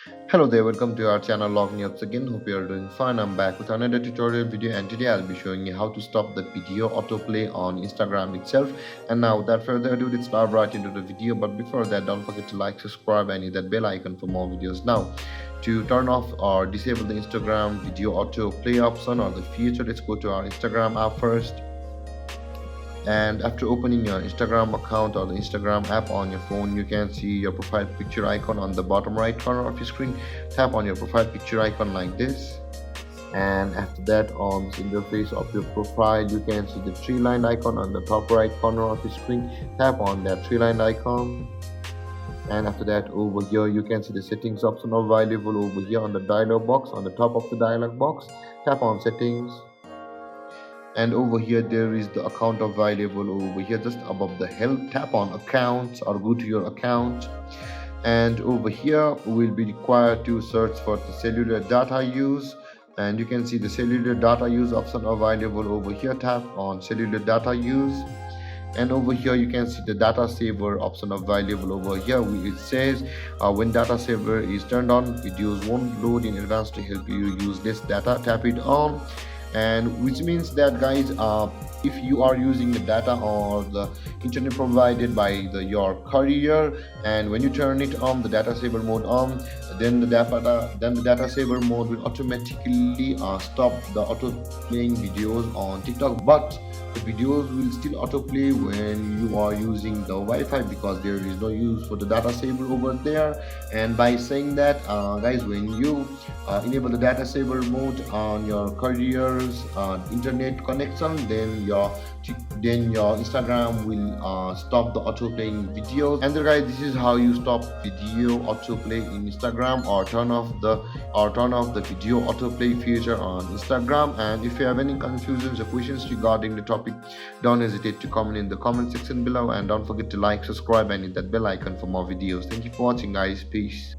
Hello there, welcome to our channel Log Me Ups again. Hope you are doing fine. I'm back with another tutorial video, and today I'll be showing you how to stop the video autoplay on Instagram itself. And now without further ado, let's dive right into the video. But before that, don't forget to like, subscribe and hit that bell icon for more videos. Now to turn off or disable the Instagram video autoplay option or the feature, let's go to our Instagram app first. And after opening your Instagram account or the Instagram app on your phone, you can see your profile picture icon on the bottom right corner of your screen. Tap on your profile picture icon like this, and after that, on the interface of your profile, you can see the three line icon on the top right corner of your screen. Tap on that three line icon, and after that, over here you can see the settings option available over here on the dialog box. On the top of the dialog box, tap on settings, and over here there is the account available over here just above the help. Tap on accounts or go to your account, and over here we'll be required to search for the cellular data use, and you can see the cellular data use option available over here. Tap on cellular data use, and over here you can see the data saver option available over here. It says when data saver is turned on, videos won't load in advance to help you use less data. Tap it on, and which means that guys, if you are using the data or the internet provided by your carrier, and when you turn it on, the data saver mode on, then the data saver mode will automatically stop the auto playing videos on TikTok, but the videos will still autoplay when you are using the Wi-Fi, because there is no use for the data saver over there. And by saying that, guys, when you enable the data saver mode on your carrier's internet connection, then your Instagram will stop the auto playing videos. And guys, this is how you stop video autoplay in Instagram, or turn off the video autoplay feature on Instagram. And if you have any confusions or questions regarding the topic, don't hesitate to comment in the comment section below, and don't forget to like, subscribe and hit that bell icon for more videos. Thank you for watching, guys. Peace.